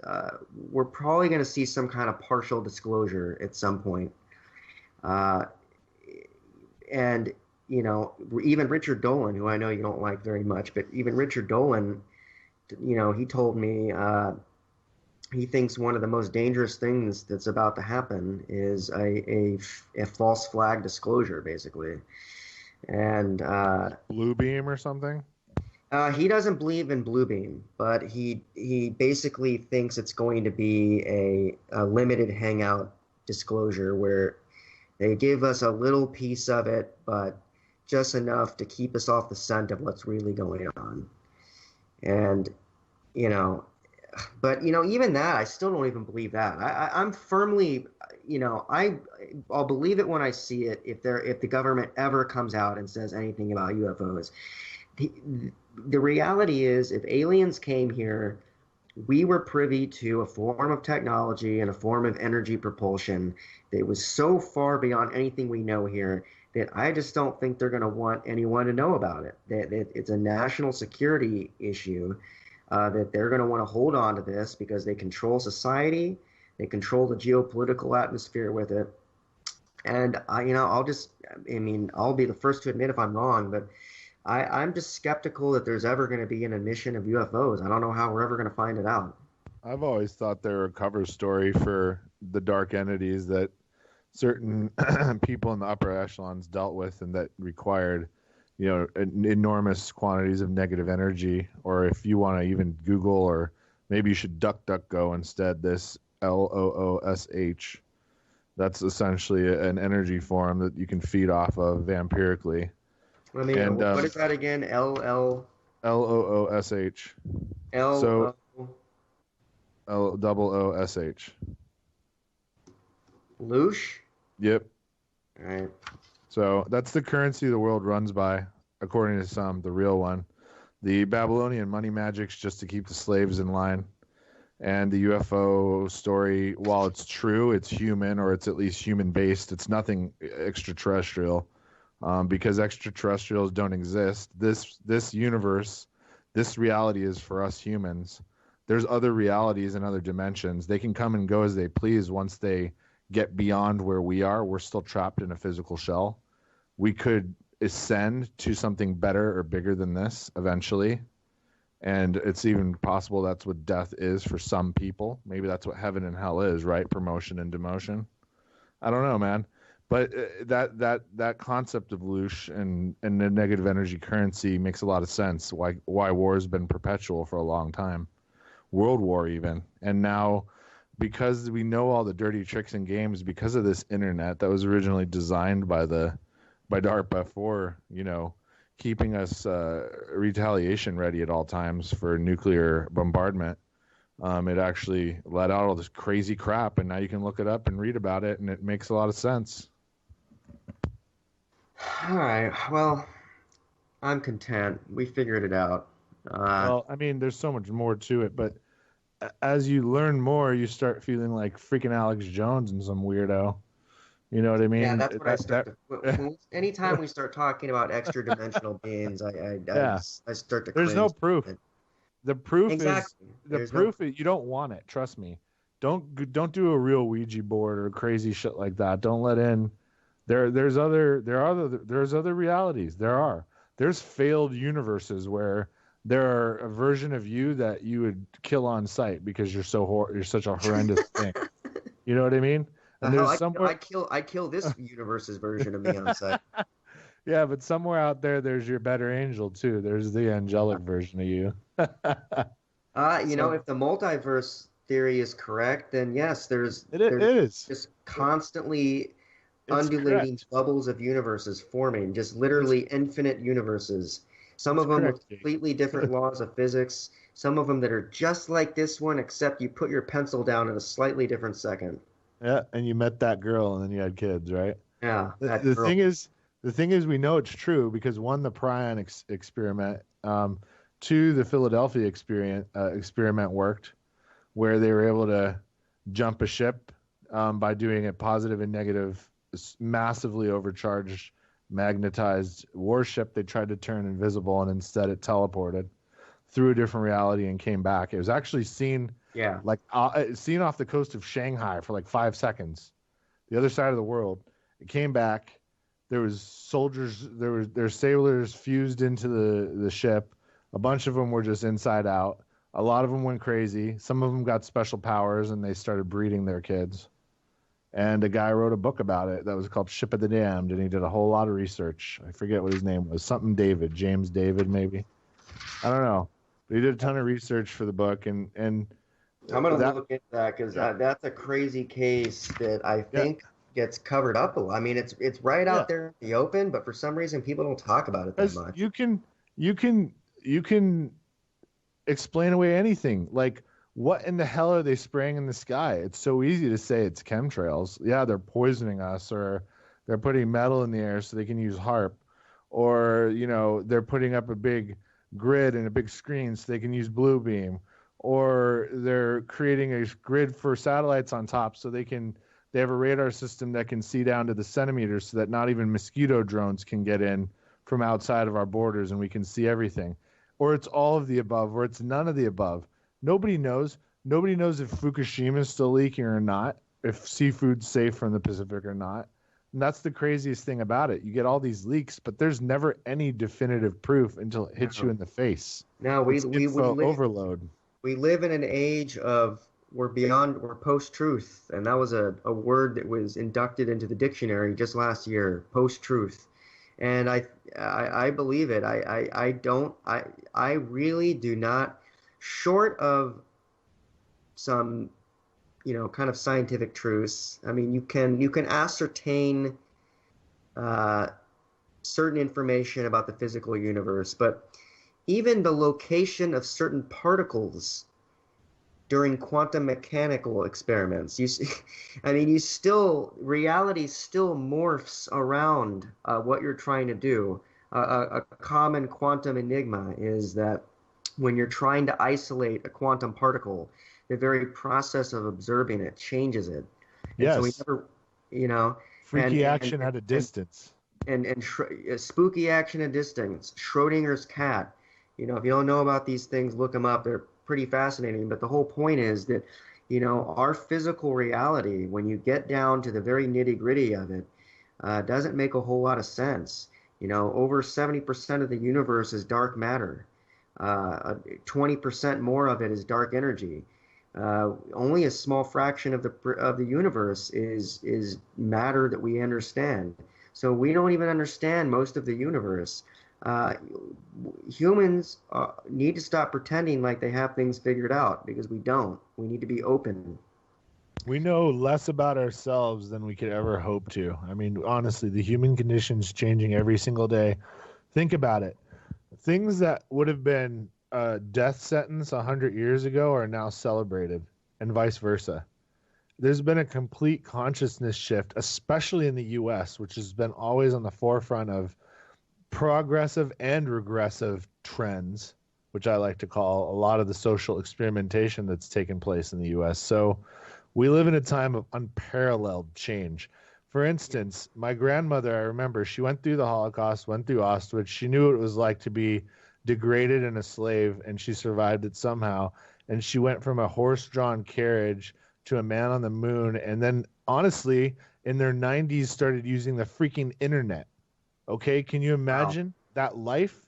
we're probably going to see some kind of partial disclosure at some point. Uh, and, even Richard Dolan, who I know you don't like very much, but even Richard Dolan, he told me he thinks one of the most dangerous things that's about to happen is a false flag disclosure, basically. And Blue Beam or something? He doesn't believe in Bluebeam, but he basically thinks it's going to be a limited hangout disclosure where they give us a little piece of it, but just enough to keep us off the scent of what's really going on. And, but even that, I still don't even believe that. I'm firmly, I'll believe it when I see it. If the government ever comes out and says anything about UFOs. The reality is, if aliens came here, we were privy to a form of technology and a form of energy propulsion that was so far beyond anything we know here that I just don't think they're going to want anyone to know about it. That it's a national security issue, that they're going to want to hold on to this because they control society, they control the geopolitical atmosphere with it. And I'll be the first to admit if I'm wrong, but I'm just skeptical that there's ever going to be an emission of UFOs. I don't know how we're ever going to find it out. I've always thought they were a cover story for the dark entities that certain people in the upper echelons dealt with and that required, enormous quantities of negative energy. Or if you want to even Google, or maybe you should DuckDuckGo instead, this LOOSH. That's essentially an energy form that you can feed off of vampirically. What is that again? LOOSH. So LOOSH. Loosh? Yep. All right. So that's the currency the world runs by, according to some, the real one. The Babylonian money magic's just to keep the slaves in line. And the UFO story, while it's true, it's human, or it's at least human-based. It's nothing extraterrestrial. Because extraterrestrials don't exist. This universe, this reality is for us humans. There's other realities and other dimensions. They can come and go as they please once they get beyond where we are. We're still trapped in a physical shell. We could ascend to something better or bigger than this eventually. And it's even possible that's what death is for some people. Maybe that's what heaven and hell is, right? Promotion and demotion. I don't know, man. But that concept of loosh and the negative energy currency makes a lot of sense. Why war has been perpetual for a long time, World War even, and now because we know all the dirty tricks and games because of this internet that was originally designed by DARPA for keeping us retaliation ready at all times for nuclear bombardment. It actually let out all this crazy crap, and now you can look it up and read about it, and it makes a lot of sense. All right. Well, I'm content. We figured it out. Well, I mean, there's so much more to it, but as you learn more, you start feeling like freaking Alex Jones and some weirdo. You know what I mean? Yeah, that's what I start to. Anytime we start talking about extra-dimensional beings, I start to. There's no proof. The proof exactly. is you don't want it. Trust me. Don't do a real Ouija board or crazy shit like that. Don't let in. There's other realities. There's failed universes where there are a version of you that you would kill on sight because you're such a horrendous thing. You know what I mean? And I kill this universe's version of me on sight. Yeah, but somewhere out there's your better angel too. There's the angelic version of you. If the multiverse theory is correct, then yes, there's just constantly undulating bubbles of universes forming, just literally infinite universes. Some of them with completely different laws of physics, some of them that are just like this one, except you put your pencil down at a slightly different second. Yeah, and you met that girl, and then you had kids, right? Yeah, The, that the girl. thing is, the thing is, we know it's true because one, the prion experiment, two, the Philadelphia experiment worked, where they were able to jump a ship by doing a positive and negative, massively overcharged, magnetized warship. They tried to turn invisible, and instead it teleported through a different reality and came back. It was actually seen Yeah. seen off the coast of Shanghai for like 5 seconds, the other side of the world. It came back. There was soldiers. There's sailors fused into the ship. A bunch of them were just inside out. A lot of them went crazy. Some of them got special powers and they started breeding their kids. And a guy wrote a book about it that was called Ship of the Damned, and he did a whole lot of research. I forget what his name was. Something David, James David, maybe. I don't know. But he did a ton of research for the book, and I'm gonna that look into that because yeah that's a crazy case that I yeah think gets covered up a lot. I mean, it's right yeah. out there in the open, but for some reason people don't talk about it that Because much. you can explain away anything. Like, what in the hell are they spraying in the sky? It's so easy to say it's chemtrails. Yeah, they're poisoning us, or they're putting metal in the air so they can use HARP, or they're putting up a big grid and a big screen so they can use blue beam, or they're creating a grid for satellites on top so they have a radar system that can see down to the centimeters so that not even mosquito drones can get in from outside of our borders and we can see everything. Or it's all of the above, or it's none of the above. Nobody knows. Nobody knows if Fukushima is still leaking or not, if seafood's safe from the Pacific or not. And that's the craziest thing about it. You get all these leaks, but there's never any definitive proof until it hits you No, in the face. no, It's info overload. we live in an age of we're post-truth, and that was a word that was inducted into the dictionary just last year, post-truth. And I believe it. I don't I really do not, short of some kind of scientific truths. I mean, you can ascertain uh, certain information about the physical universe, but even the location of certain particles during quantum mechanical experiments. I mean, reality still morphs around what you're trying to do. A common quantum enigma is that when you're trying to isolate a quantum particle, the very process of observing it changes it. And so we Yes. never, you know, and Freaky and action at a and distance. spooky action at distance, Schrodinger's cat. If you don't know about these things, look them up. They're pretty fascinating. But the whole point is that, our physical reality, when you get down to the very nitty gritty of it, doesn't make a whole lot of sense. Over 70% of the universe is dark matter. 20% more of it is dark energy. Only a small fraction of the universe is matter that we understand. So we don't even understand most of the universe. Uh, Humans need to stop pretending like they have things figured out because we don't. We need to be open. We know less about ourselves than we could ever hope to. I mean, honestly, the human condition's changing every single day. Think about it. Things that would have been a death sentence 100 years ago are now celebrated, and vice versa. There's been a complete consciousness shift, especially in the US, which has been always on the forefront of progressive and regressive trends, which I like to call a lot of the social experimentation that's taken place in the US. So we live in a time of unparalleled change. For instance, my grandmother, I remember, she went through the Holocaust, went through Auschwitz. She knew what it was like to be degraded and a slave, and she survived it somehow. And she went from a horse-drawn carriage to a man on the moon, and then, honestly, in their 90s, started using the freaking internet. Okay, can you Wow. imagine that life?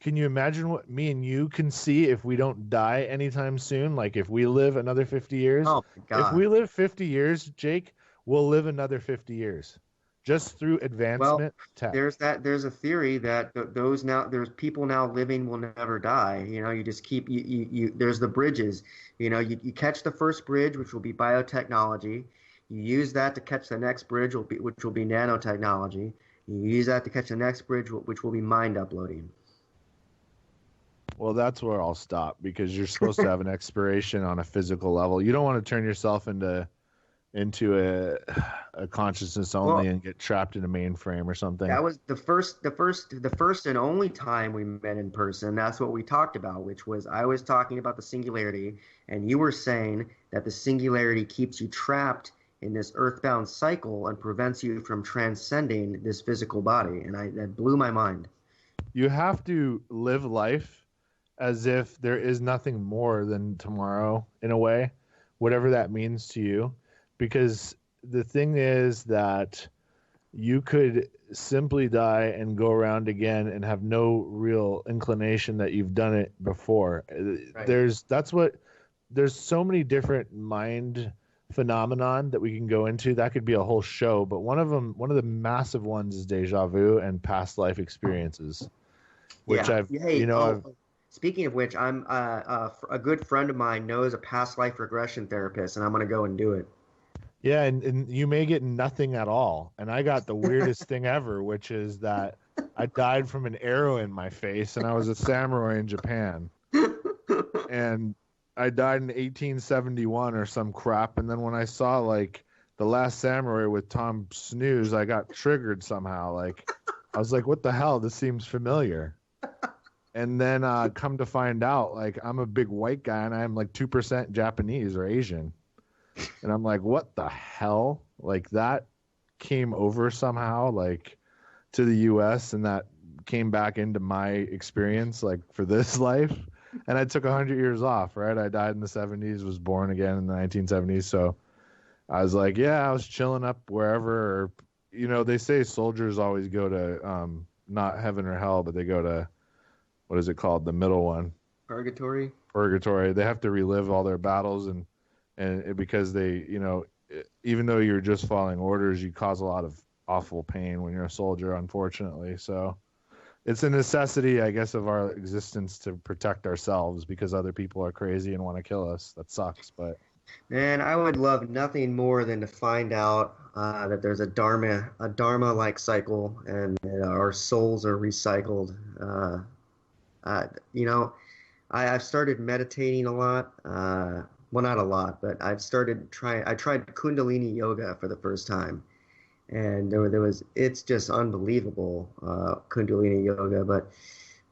Can you imagine what me and you can see if we don't die anytime soon? Like if we live another 50 years? Oh my If God. we live 50 years, Jake, we'll live another 50 years just through Well, advancement tech. there's a theory that there's people now living will never die. You just keep there's the bridges. You catch the first bridge, which will be biotechnology. You use that to catch the next bridge, which will be nanotechnology. You use that to catch the next bridge, which will be mind uploading. Well, that's where I'll stop because you're supposed to have an expiration on a physical level. You don't want to turn yourself into into a consciousness only Well, and get trapped in a mainframe or something. that was the first and only time we met in person. That's what we talked about, which was I was talking about the singularity, and you were saying that the singularity keeps you trapped in this earthbound cycle and prevents you from transcending this physical body. And that blew my mind. You have to live life as if there is nothing more than tomorrow in a way, whatever that means to you. Because the thing is that you could simply die and go around again and have no real inclination that you've done it before. Right. There's so many different mind phenomenon that we can go into. That could be a whole show, but one of the massive ones is deja vu and past life experiences, which Yeah. I've, Hey, I've, speaking of which, I'm a good friend of mine knows a past life regression therapist, and I'm gonna go and do it. yeah, and you may get nothing at all. And I got the weirdest thing ever, which is that I died from an arrow in my face, and I was a samurai in Japan. And I died in 1871 or some crap. And then when I saw like The Last Samurai with Tom Snooze, I got triggered somehow. Like I was like, what the hell? This seems familiar. And then come to find out, like I'm a big white guy and I'm like 2% Japanese or Asian. And I'm like, what the hell? Like that came over somehow, like to the US, and that came back into my experience, like for this life. And I took 100 years off, right? I died in the 70s, was born again in the 1970s. So I was like, yeah, I was chilling up wherever. Or, they say soldiers always go to not heaven or hell, but they go to, what is it called? The middle one. Purgatory. Purgatory. They have to relive all their battles because they, even though you're just following orders, you cause a lot of awful pain when you're a soldier, unfortunately. So it's a necessity, I guess, of our existence to protect ourselves because other people are crazy and want to kill us. That sucks, but Man, I would love nothing more than to find out that there's a dharma-like cycle, and that our souls are recycled. Uh, you know, I've started meditating a lot. Well, not a lot, but I tried Kundalini yoga for the first time, and it's just unbelievable, Kundalini yoga. But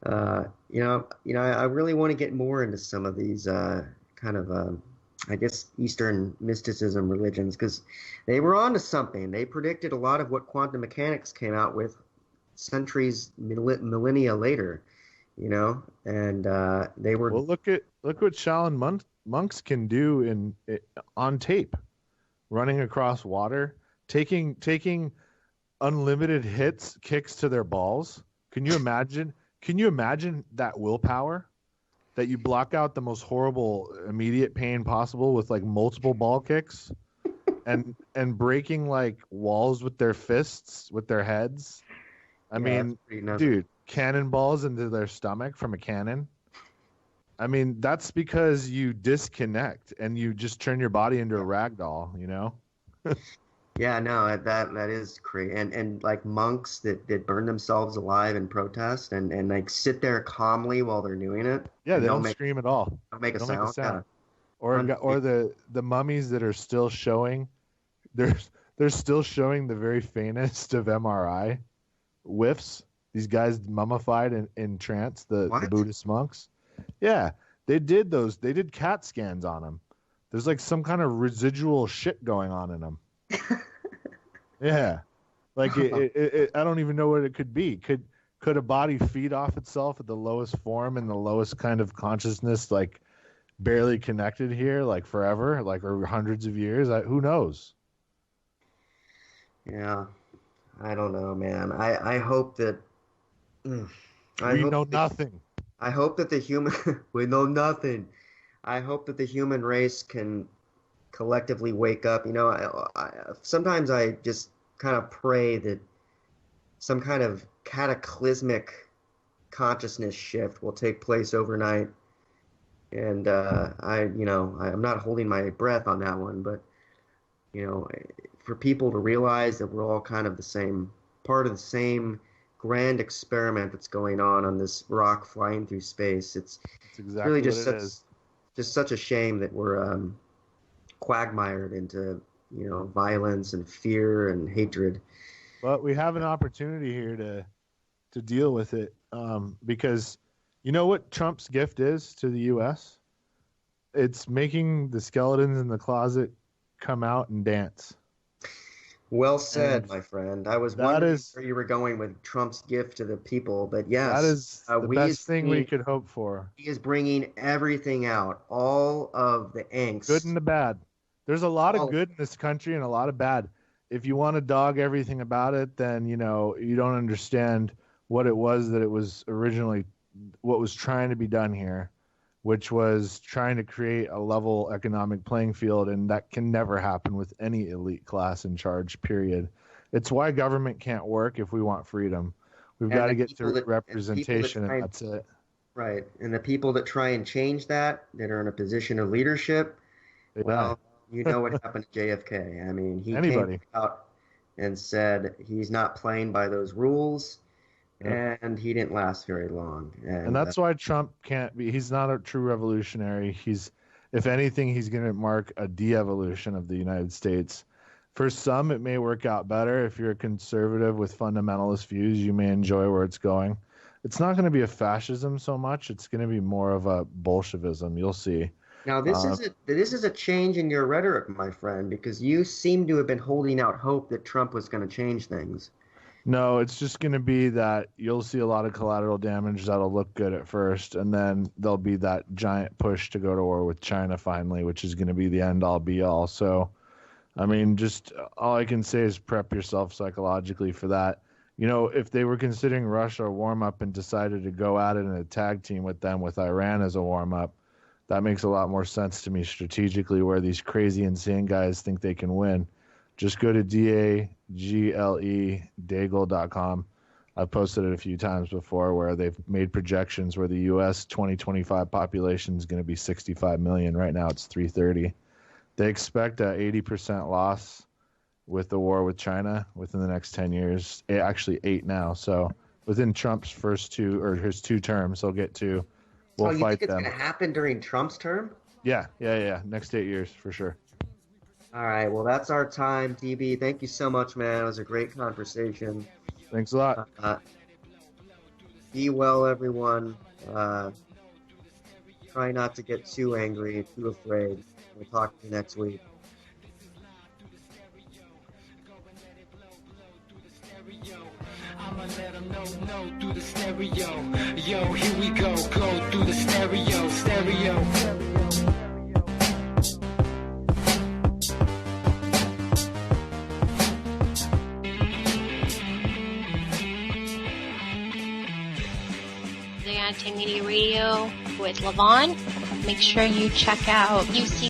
I really want to get more into some of these kind of I guess Eastern mysticism religions, because they were onto something. They predicted a lot of what quantum mechanics came out with centuries, millennia later. And they were. well, look what Shaolin monks can do on tape, running across water, taking unlimited kicks to their balls. Can you imagine? Can you imagine that willpower? That you block out the most horrible immediate pain possible with like multiple ball kicks and breaking like walls with their fists, with their heads. I mean, dude, cannonballs into their stomach from a cannon. I mean, that's because you disconnect and you just turn your body into a rag doll, Yeah, no, that is crazy. And like monks that burn themselves alive in protest and like sit there calmly while they're doing it. Yeah, they don't make scream at all. don't make a Don't make a sound. sound. Yeah. Or the mummies that are still showing, they're still showing the very faintest of MRI whiffs. These guys mummified in trance, the Buddhist monks. Yeah, they did those. They did CAT scans on them. There's like some kind of residual shit going on in them. Yeah, like I don't even know what it could be. Could a body feed off itself at the lowest form and the lowest kind of consciousness, like barely connected here, like forever, like or hundreds of years? Who knows? Yeah, I don't know, man. I hope that. We know nothing. I hope that the human we know nothing. I hope that the human race can collectively wake up. Sometimes I just kind of pray that some kind of cataclysmic consciousness shift will take place overnight. And I'm not holding my breath on that one, but for people to realize that we're all kind of the same, part of the same grand experiment that's going on this rock flying through space. It's exactly really just such a shame that we're quagmired into violence and fear and hatred. But we have an opportunity here to deal with it, because you know what Trump's gift is to the U.S.? It's making the skeletons in the closet come out and dance. Well said, And my friend. I was that wondering is where you were going with Trump's gift to the people, but yes, that is the we best as thing we could hope for. he is bringing everything out, all of the Good angst, and the bad. There's a lot of all good in this country and a lot of bad. If you want to dog everything about it, then you don't understand what it was that it was originally, what was trying to be done here, which was trying to create a level economic playing field, and that can never happen with any elite class in charge, period. It's why government can't work if we want freedom. We've got and to the get people to that representation, and try that's it. right, and the people that try and change that are in a position of leadership. They die. Well, you know what happened to JFK. I mean, he came Anybody. out and said he's not playing by those rules, Yep. and he didn't last very long. And And that's why Trump can't be. He's not a true revolutionary. If anything, he's going to mark a de-evolution of the United States. For some, it may work out better. If you're a conservative with fundamentalist views, you may enjoy where it's going. It's not going to be a fascism so much. It's going to be more of a Bolshevism. You'll see. now this is a change in your rhetoric, my friend, because you seem to have been holding out hope that Trump was going to change things. No, it's just going to be that you'll see a lot of collateral damage that'll look good at first, and then there'll be that giant push to go to war with China finally, which is going to be the end all be all. So, I mean, just all I can say is prep yourself psychologically for that. If they were considering Russia a warm up and decided to go at it in a tag team with them with Iran as a warm up, that makes a lot more sense to me strategically, where these crazy, insane guys think they can win. Just go to Dagel.com. I've posted it a few times before, where they've made projections where the U.S. 2025 population is going to be 65 million. Right now it's 330. They expect a 80% loss with the war with China within the next 10 years. Actually, 8 now. So within Trump's his 2 terms, he'll get to. We'll you fight think it's them. going to happen during Trump's term? Yeah. Next 8 years for sure. All right, well, that's our time, DB. Thank you so much, man. It was a great conversation. Thanks a lot. Be well, everyone. Try not to get too angry, too afraid. We'll talk to you next week. I'ma let them know through the stereo. Yo, here we go through the stereo. Anti-Media Radio with Levon. Make sure you check out UC